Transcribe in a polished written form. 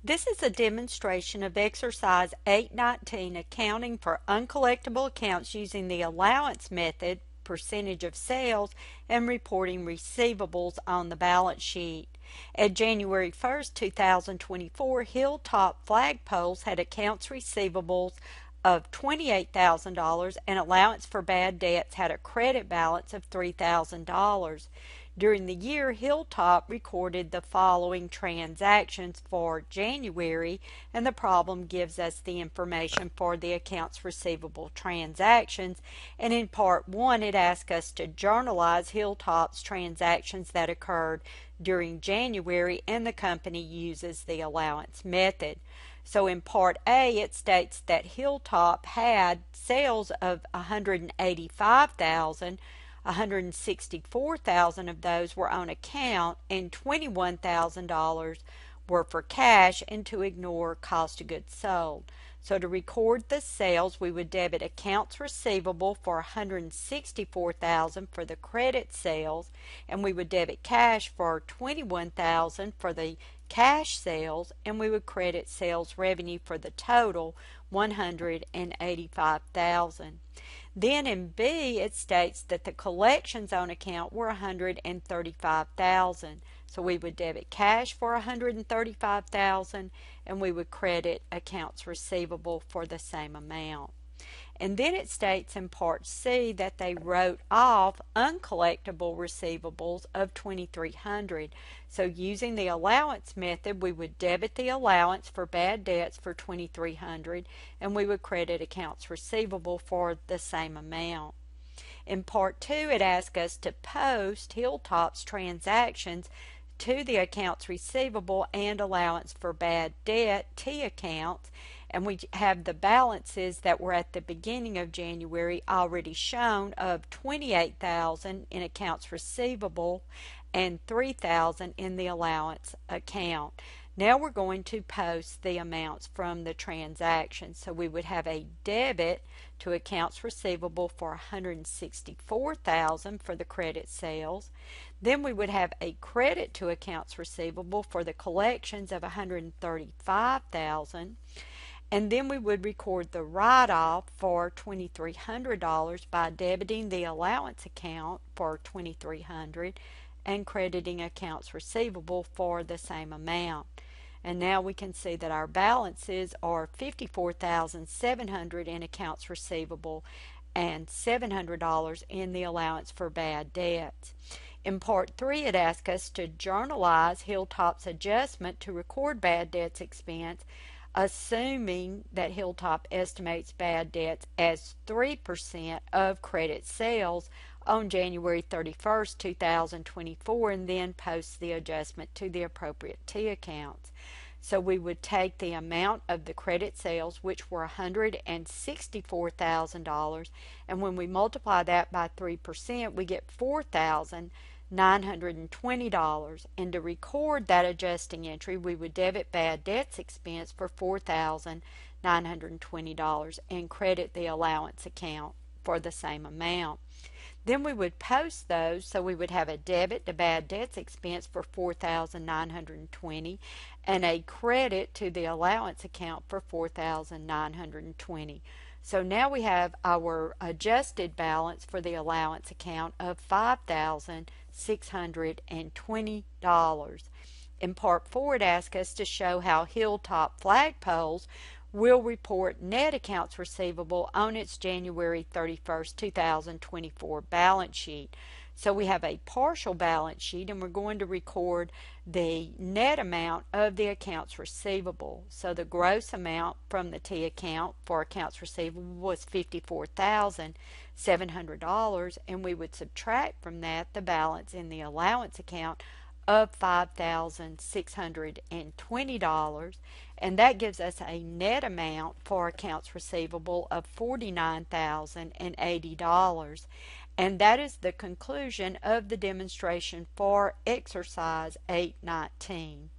This is a demonstration of exercise 819, accounting for uncollectible accounts using the allowance method, percentage of sales, and reporting receivables on the balance sheet. At January 1st, 2024, Hilltop Flagpoles had accounts receivables of $28,000 and allowance for bad debts had a credit balance of $3,000. During the year, Hilltop recorded the following transactions for January, and the problem gives us the information for the accounts receivable transactions. And in part 1, it asks us to journalize Hilltop's transactions that occurred during January, and the company uses the allowance method. So in part A, it states that Hilltop had sales of $185,000. $164,000 of those were on account and $21,000 were for cash, and to ignore cost of goods sold. So to record the sales, we would debit accounts receivable for $164,000 for the credit sales, and we would debit cash for $21,000 for the cash sales, and we would credit sales revenue for the total $185,000. Then in B, it states that the collections on account were $135,000. So we would debit cash for $135,000 and we would credit accounts receivable for the same amount. And then it states in part C that they wrote off uncollectible receivables of $2,300. So using the allowance method, we would debit the allowance for bad debts for $2,300 and we would credit accounts receivable for the same amount. In part 2, it asks us to post Hilltop's transactions to the accounts receivable and allowance for bad debt T accounts, and we have the balances that were at the beginning of January already shown of $28,000 in accounts receivable and $3,000 in the allowance account. Now we're going to post the amounts from the transaction. So we would have a debit to accounts receivable for $164,000 for the credit sales. Then we would have a credit to accounts receivable for the collections of $135,000. And then we would record the write-off for $2,300 by debiting the allowance account for $2,300 and crediting accounts receivable for the same amount. And now we can see that our balances are $54,700 in accounts receivable and $700 in the allowance for bad debts. In part 3, it asks us to journalize Hilltop's adjustment to record bad debts expense, assuming that Hilltop estimates bad debts as 3% of credit sales on January 31st, 2024, and then posts the adjustment to the appropriate T accounts. So we would take the amount of the credit sales, which were $164,000, and when we multiply that by 3%, we get $4,920. And to record that adjusting entry, we would debit bad debts expense for $4,920 and credit the allowance account for the same amount. Then we would post those, so we would have a debit to bad debts expense for $4,920 and a credit to the allowance account for $4,920. So now we have our adjusted balance for the allowance account of $5,620. In part 4, it asks us to show how Hilltop Flagpoles will report net accounts receivable on its January 31st, 2024 balance sheet. So we have a partial balance sheet and we're going to record the net amount of the accounts receivable. So the gross amount from the T account for accounts receivable was $54,700, and we would subtract from that the balance in the allowance account of $5,620, and that gives us a net amount for accounts receivable of $49,080. And that is the conclusion of the demonstration for exercise 819.